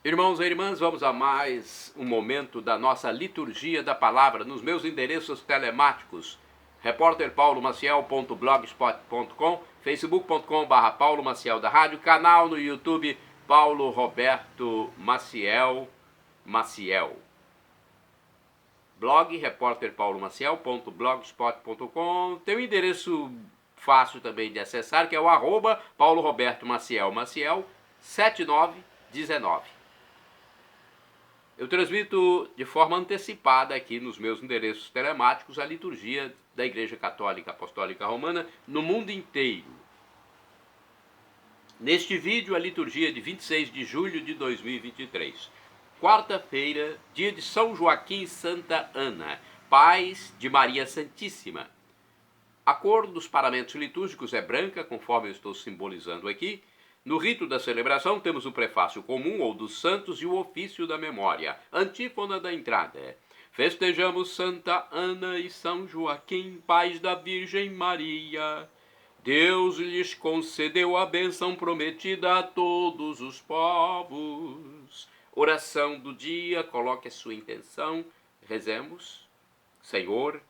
Irmãos e irmãs, vamos a mais um momento da nossa liturgia da palavra nos meus endereços telemáticos: repórterpaulomaciel.blogspot.com, facebook.com/Paulo Maciel da Rádio, canal no YouTube Paulo Roberto Maciel, blog repórterpaulomaciel.blogspot.com. Tem um endereço fácil também de acessar, que é o @Paulo Roberto Maciel 7919. Eu transmito de forma antecipada aqui nos meus endereços telemáticos a liturgia da Igreja Católica Apostólica Romana no mundo inteiro. Neste vídeo, a liturgia de 26 de julho de 2023. Quarta-feira, dia de São Joaquim e Santa Ana, pais de Maria Santíssima. A cor dos paramentos litúrgicos é branca, conforme eu estou simbolizando aqui. No rito da celebração temos o prefácio comum ou dos santos e o ofício da memória. Antífona da entrada: festejamos Santa Ana e São Joaquim, pais da Virgem Maria. Deus lhes concedeu a bênção prometida a todos os povos. Oração do dia, coloque a sua intenção, rezemos. Senhor,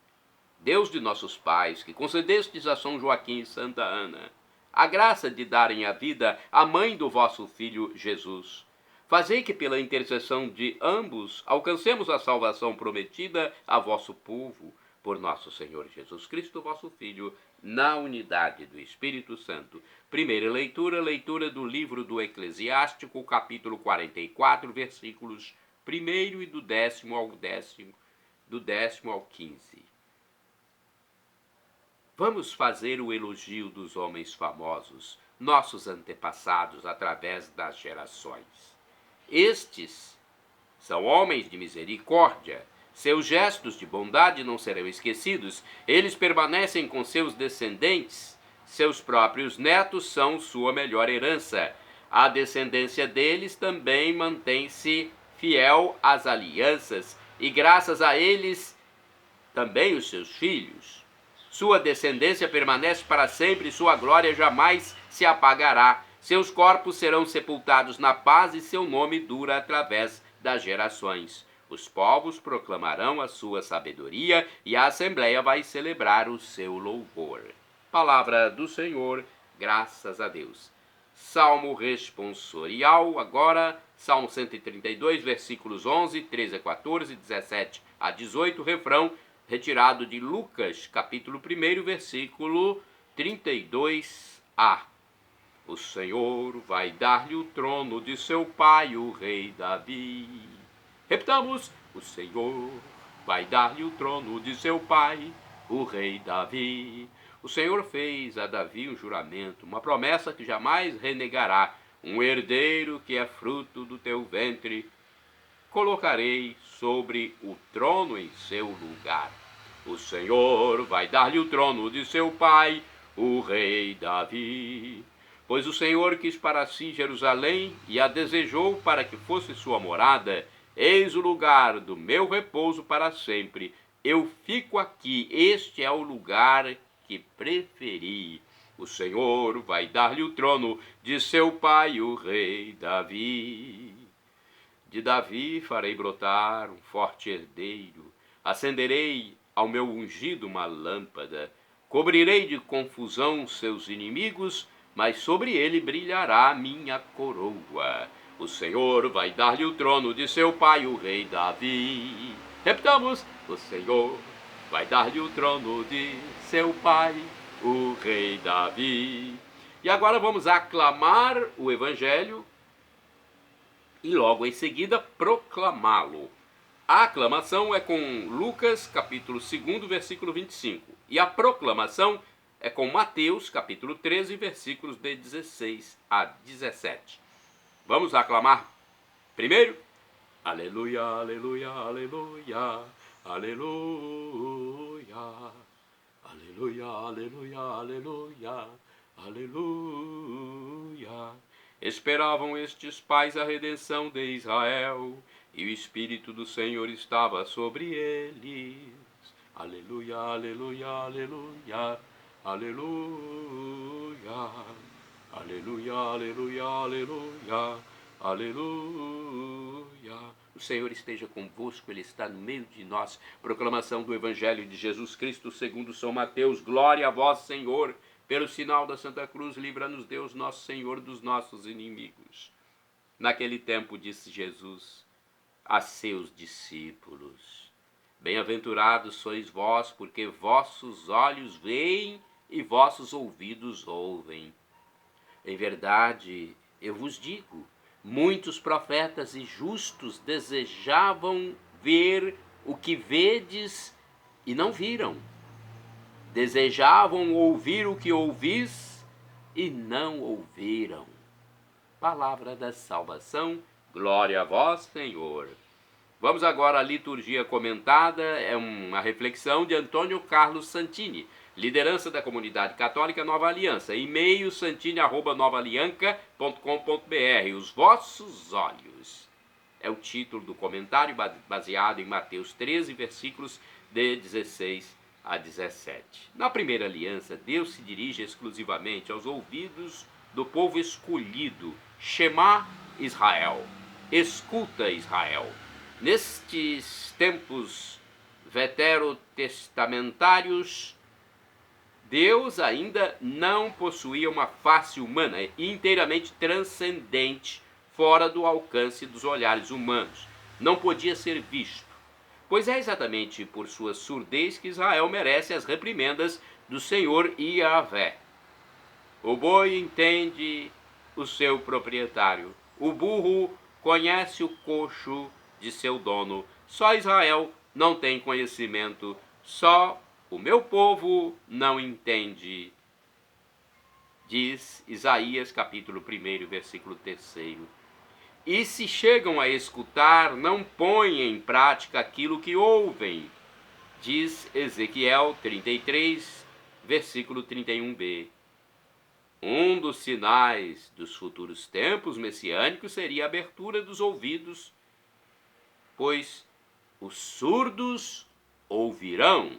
Deus de nossos pais, que concedestes a São Joaquim e Santa Ana a graça de darem a vida à mãe do vosso Filho Jesus, fazei que pela intercessão de ambos alcancemos a salvação prometida a vosso povo, por nosso Senhor Jesus Cristo, vosso Filho, na unidade do Espírito Santo. Primeira leitura, leitura do livro do Eclesiástico, capítulo 44, versículos 1 e do 10º ao 15. Vamos fazer o elogio dos homens famosos, nossos antepassados através das gerações. Estes são homens de misericórdia. Seus gestos de bondade não serão esquecidos. Eles permanecem com seus descendentes. Seus próprios netos são sua melhor herança. A descendência deles também mantém-se fiel às alianças, e graças a eles também os seus filhos. Sua descendência permanece para sempre, sua glória jamais se apagará. Seus corpos serão sepultados na paz e seu nome dura através das gerações. Os povos proclamarão a sua sabedoria e a Assembleia vai celebrar o seu louvor. Palavra do Senhor, graças a Deus. Salmo responsorial, agora, Salmo 132, versículos 11, 13 a 14, 17 a 18, refrão, retirado de Lucas, capítulo 1, versículo 32a. O Senhor vai dar-lhe o trono de seu pai, o rei Davi. Repitamos: o Senhor vai dar-lhe o trono de seu pai, o rei Davi. O Senhor fez a Davi um juramento, uma promessa que jamais renegará: um herdeiro que é fruto do teu ventre colocarei sobre o trono em seu lugar. O Senhor vai dar-lhe o trono de seu pai, o rei Davi. Pois o Senhor quis para si Jerusalém e a desejou para que fosse sua morada. Eis o lugar do meu repouso para sempre. Eu fico aqui, este é o lugar que preferi. O Senhor vai dar-lhe o trono de seu pai, o rei Davi. De Davi farei brotar um forte herdeiro, acenderei ao meu ungido uma lâmpada, cobrirei de confusão seus inimigos, mas sobre ele brilhará minha coroa. O Senhor vai dar-lhe o trono de seu pai, o rei Davi. Repitamos: o Senhor vai dar-lhe o trono de seu pai, o rei Davi. E agora vamos aclamar o Evangelho e logo em seguida proclamá-lo. A aclamação é com Lucas, capítulo 2, versículo 25. E a proclamação é com Mateus, capítulo 13, versículos de 16 a 17. Vamos aclamar primeiro? Aleluia, aleluia, aleluia, aleluia, aleluia, aleluia, aleluia, aleluia. Esperavam estes pais a redenção de Israel, e o Espírito do Senhor estava sobre eles. Aleluia, aleluia, aleluia, aleluia, aleluia, aleluia, aleluia, Aleluia. O Senhor esteja convosco, Ele está no meio de nós. Proclamação do Evangelho de Jesus Cristo segundo São Mateus. Glória a vós, Senhor. Pelo sinal da Santa Cruz, livra-nos Deus, nosso Senhor, dos nossos inimigos. Naquele tempo disse Jesus a seus discípulos: Bem-aventurados sois vós, porque vossos olhos veem e vossos ouvidos ouvem. Em verdade, eu vos digo, muitos profetas e justos desejavam ver o que vedes e não viram. Desejavam ouvir o que ouvis e não ouviram. Palavra da salvação, glória a vós, Senhor. Vamos agora à liturgia comentada, é uma reflexão de Antônio Carlos Santini, liderança da comunidade católica Nova Aliança, e-mail santini@novaalianca.com.br. Os vossos olhos é o título do comentário baseado em Mateus 13, versículos de 16 a 17. Na primeira aliança, Deus se dirige exclusivamente aos ouvidos do povo escolhido, Shema Israel, escuta Israel. Nestes tempos veterotestamentários, Deus ainda não possuía uma face humana inteiramente transcendente, fora do alcance dos olhares humanos. Não podia ser visto, pois é exatamente por sua surdez que Israel merece as reprimendas do Senhor Yahvé. O boi entende o seu proprietário, o burro conhece o coxo de seu dono. Só Israel não tem conhecimento, só o meu povo não entende. Diz Isaías capítulo 1, versículo 3. E se chegam a escutar, não põem em prática aquilo que ouvem. Diz Ezequiel 33, versículo 31b. Um dos sinais dos futuros tempos messiânicos seria a abertura dos ouvidos, pois os surdos ouvirão,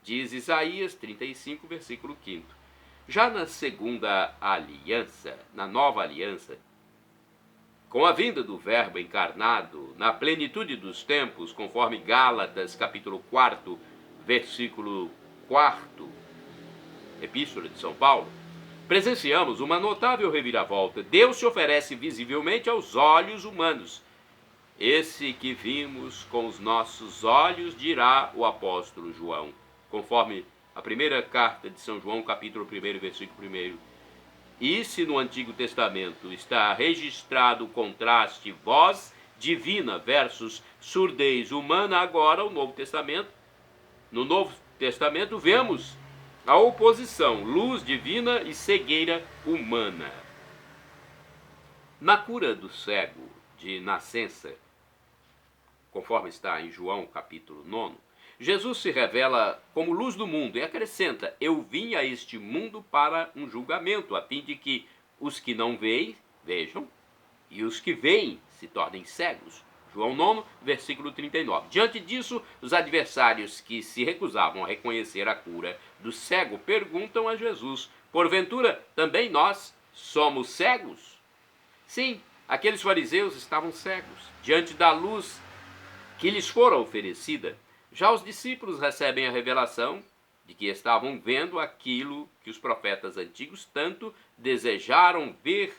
diz Isaías 35, versículo 5. Já na segunda aliança, na nova aliança, com a vinda do Verbo encarnado, na plenitude dos tempos, conforme Gálatas capítulo 4, versículo 4, Epístola de São Paulo, presenciamos uma notável reviravolta. Deus se oferece visivelmente aos olhos humanos. Esse que vimos com os nossos olhos, dirá o apóstolo João, conforme a primeira carta de São João, capítulo 1, versículo 1. E se no Antigo Testamento está registrado o contraste voz divina versus surdez humana, agora no Novo Testamento vemos a oposição, luz divina e cegueira humana. Na cura do cego de nascença, conforme está em João capítulo 9, Jesus se revela como luz do mundo e acrescenta: eu vim a este mundo para um julgamento, a fim de que os que não veem, vejam, e os que veem se tornem cegos. João 9, versículo 39. Diante disso, os adversários que se recusavam a reconhecer a cura do cego perguntam a Jesus: porventura também nós somos cegos? Sim, aqueles fariseus estavam cegos diante da luz que lhes fora oferecida. Já os discípulos recebem a revelação de que estavam vendo aquilo que os profetas antigos tanto desejaram ver,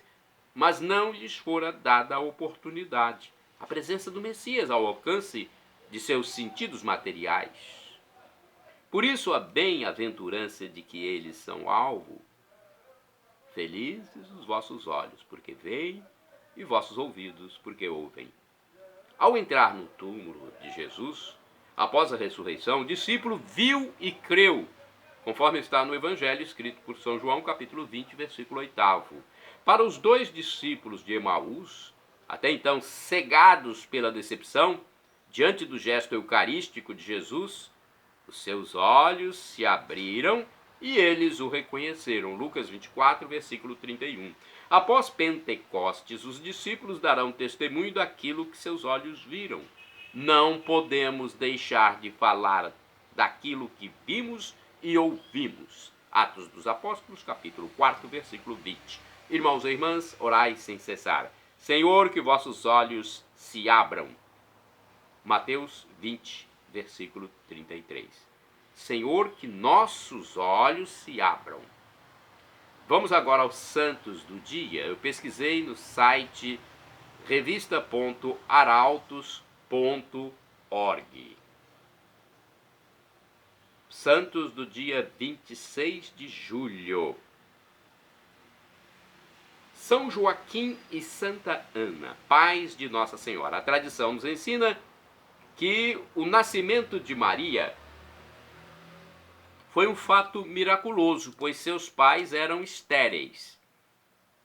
mas não lhes fora dada a oportunidade. A presença do Messias ao alcance de seus sentidos materiais. Por isso a bem-aventurança de que eles são alvo. Felizes os vossos olhos, porque veem, e vossos ouvidos, porque ouvem. Ao entrar no túmulo de Jesus, após a ressurreição, o discípulo viu e creu, conforme está no Evangelho escrito por São João, capítulo 20, versículo 8. Para os dois discípulos de Emaús, até então cegados pela decepção, diante do gesto eucarístico de Jesus, os seus olhos se abriram e eles o reconheceram. Lucas 24, versículo 31. Após Pentecostes, os discípulos darão testemunho daquilo que seus olhos viram. Não podemos deixar de falar daquilo que vimos e ouvimos. Atos dos Apóstolos, capítulo 4, versículo 20. Irmãos e irmãs, orai sem cessar. Senhor, que vossos olhos se abram. Mateus 20, versículo 33. Senhor, que nossos olhos se abram. Vamos agora aos santos do dia. Eu pesquisei no site revista.arautos.org. Santos do dia 26 de julho. São Joaquim e Santa Ana, pais de Nossa Senhora. A tradição nos ensina que o nascimento de Maria foi um fato miraculoso, pois seus pais eram estéreis.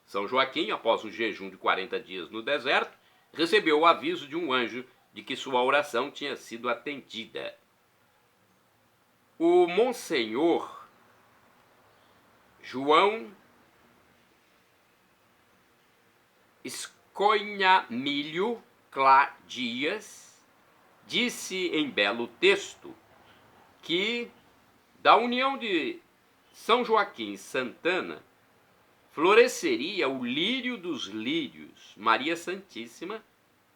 São Joaquim, após um jejum de 40 dias no deserto, recebeu o aviso de um anjo de que sua oração tinha sido atendida. O Monsenhor João Esconhamilho Clá Dias disse em belo texto que da união de São Joaquim e Santana floresceria o lírio dos lírios, Maria Santíssima,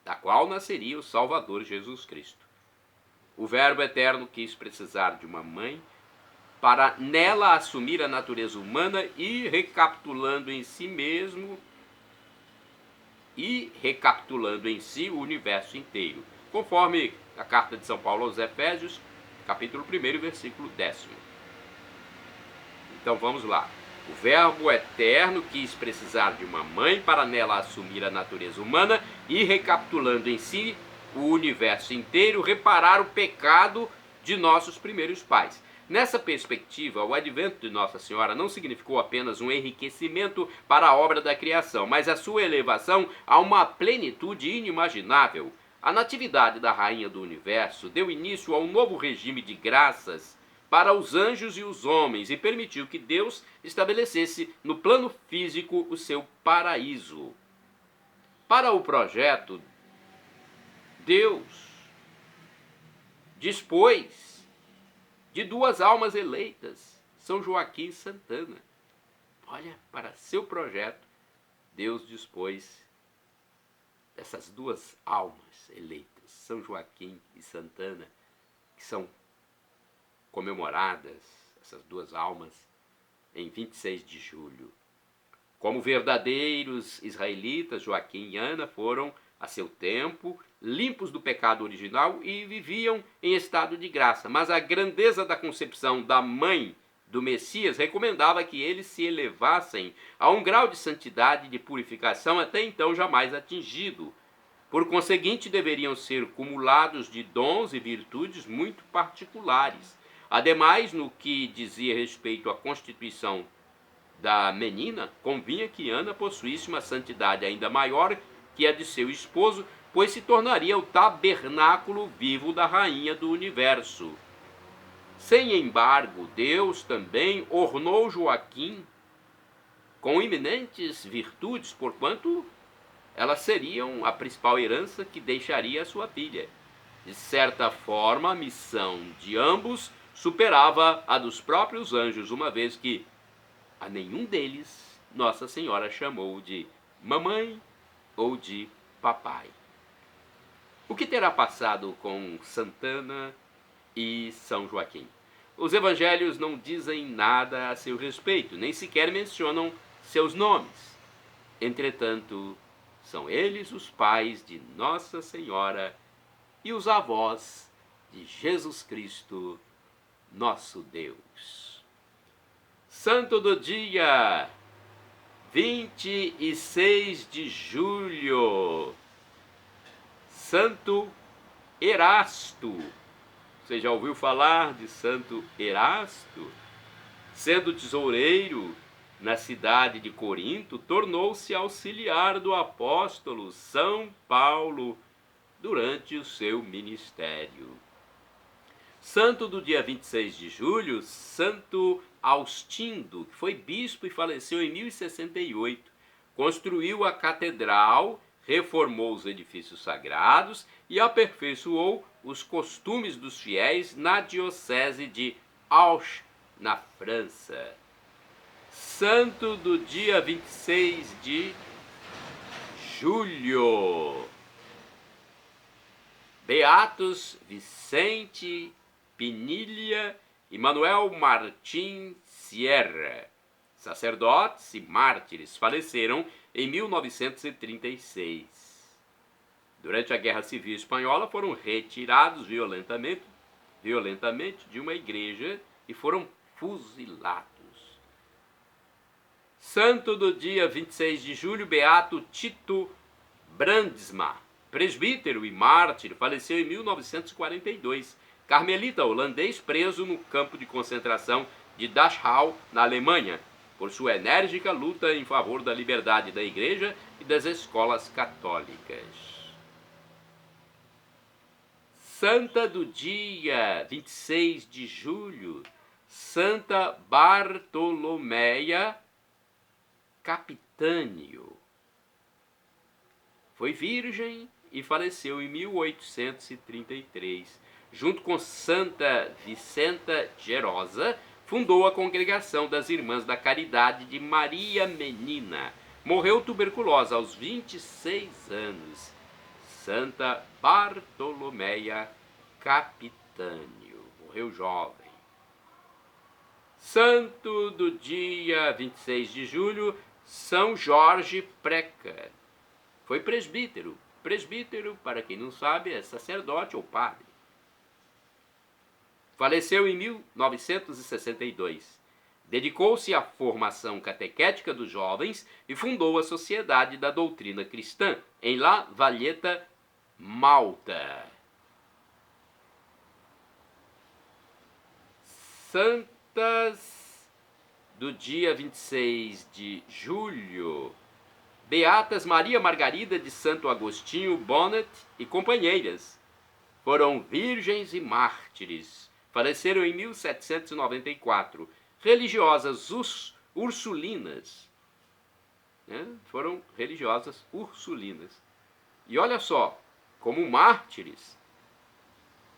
da qual nasceria o Salvador Jesus Cristo. O Verbo Eterno quis precisar de uma mãe para nela assumir a natureza humana e recapitulando em si o universo inteiro, conforme a carta de São Paulo aos Efésios, capítulo 1, versículo 10. Então vamos lá. O Verbo Eterno quis precisar de uma mãe para nela assumir a natureza humana e, recapitulando em si o universo inteiro, reparar o pecado de nossos primeiros pais. Nessa perspectiva, o advento de Nossa Senhora não significou apenas um enriquecimento para a obra da criação, mas a sua elevação a uma plenitude inimaginável. A natividade da Rainha do Universo deu início a um novo regime de graças para os anjos e os homens e permitiu que Deus estabelecesse no plano físico o seu paraíso. Para o projeto, Deus dispôs de duas almas eleitas, São Joaquim e Santana. Olha, para seu projeto, Deus dispôs dessas duas almas eleitas, São Joaquim e Santana, que são comemoradas, essas duas almas, em 26 de julho. Como verdadeiros israelitas, Joaquim e Ana foram, a seu tempo, limpos do pecado original e viviam em estado de graça. Mas a grandeza da concepção da mãe do Messias recomendava que eles se elevassem a um grau de santidade e de purificação até então jamais atingido. Por conseguinte, deveriam ser cumulados de dons e virtudes muito particulares. Ademais, no que dizia respeito à constituição da menina, convinha que Ana possuísse uma santidade ainda maior que a de seu esposo, pois se tornaria o tabernáculo vivo da Rainha do Universo. Sem embargo, Deus também ornou Joaquim com eminentes virtudes, porquanto elas seriam a principal herança que deixaria a sua filha. De certa forma, a missão de ambos superava a dos próprios anjos, uma vez que a nenhum deles Nossa Senhora chamou de mamãe ou de papai. O que terá passado com Santana e São Joaquim? Os evangelhos não dizem nada a seu respeito, nem sequer mencionam seus nomes. Entretanto, são eles os pais de Nossa Senhora e os avós de Jesus Cristo, nosso Deus. Santo do dia 26 de julho, Santo Erasto. Você já ouviu falar de Santo Erasto? Sendo tesoureiro na cidade de Corinto, tornou-se auxiliar do apóstolo São Paulo durante o seu ministério. Santo do dia 26 de julho, Santo Austindo, que foi bispo e faleceu em 1068. Construiu a catedral, reformou os edifícios sagrados e aperfeiçoou os costumes dos fiéis na diocese de Auch, na França. Santo do dia 26 de julho. Beatos Vicente Pinilha e Manuel Martim Sierra, sacerdotes e mártires, faleceram em 1936. Durante a Guerra Civil Espanhola foram retirados violentamente de uma igreja e foram fuzilados. Santo do dia 26 de julho, Beato Tito Brandsma, presbítero e mártir, faleceu em 1942. Carmelita holandês preso no campo de concentração de Dachau, na Alemanha, por sua enérgica luta em favor da liberdade da igreja e das escolas católicas. Santa do dia 26 de julho, Santa Bartolomeia Capitânio. Foi virgem e faleceu em 1833. Junto com Santa Vicenta Gerosa, fundou a Congregação das Irmãs da Caridade de Maria Menina. Morreu tuberculosa aos 26 anos. Santa Bartolomeia Capitânio. Morreu jovem. Santo do dia 26 de julho, São Jorge Preca. Foi presbítero. Presbítero, para quem não sabe, é sacerdote ou padre. Faleceu em 1962. Dedicou-se à formação catequética dos jovens e fundou a Sociedade da Doutrina Cristã, em La Valletta, Malta. Santas do dia 26 de julho. Beatas Maria Margarida de Santo Agostinho Bonnet e companheiras. Foram virgens e mártires. Faleceram em 1794. Religiosas ursulinas. Foram religiosas ursulinas. E olha só, como mártires,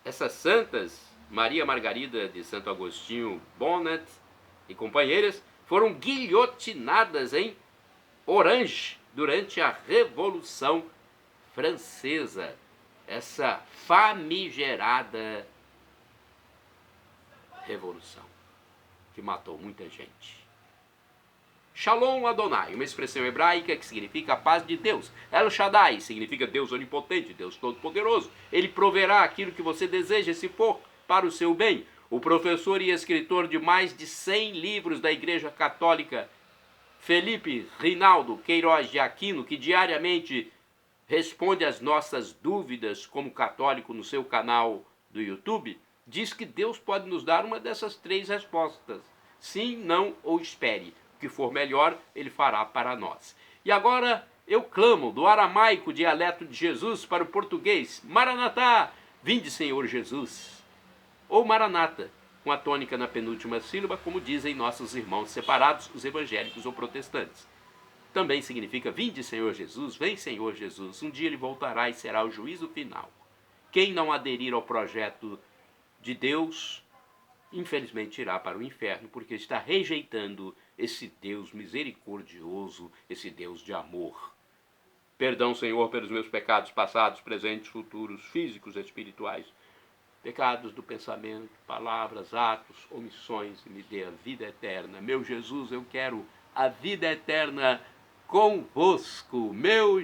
essas santas, Maria Margarida de Santo Agostinho Bonnet e companheiras, foram guilhotinadas em Orange durante a Revolução Francesa. Essa famigerada revolução que matou muita gente. Shalom Adonai, uma expressão hebraica que significa a paz de Deus. El Shaddai significa Deus onipotente, Deus todo-poderoso. Ele proverá aquilo que você deseja, se for para o seu bem. O professor e escritor de mais de 100 livros da Igreja Católica, Felipe Rinaldo Queiroz de Aquino, que diariamente responde às nossas dúvidas como católico no seu canal do YouTube, diz que Deus pode nos dar uma dessas 3 respostas. Sim, não ou espere. O que for melhor, Ele fará para nós. E agora eu clamo do aramaico dialeto de Jesus para o português. Maranatá, vinde Senhor Jesus. Ou Maranata, com a tônica na penúltima sílaba, como dizem nossos irmãos separados, os evangélicos ou protestantes. Também significa, vinde Senhor Jesus, vem Senhor Jesus, um dia Ele voltará e será o juízo final. Quem não aderir ao projeto de Deus, infelizmente irá para o inferno, porque está rejeitando esse Deus misericordioso, esse Deus de amor. Perdão, Senhor, pelos meus pecados passados, presentes, futuros, físicos, espirituais, pecados do pensamento, palavras, atos, omissões, e me dê a vida eterna. Meu Jesus, eu quero a vida eterna convosco, meu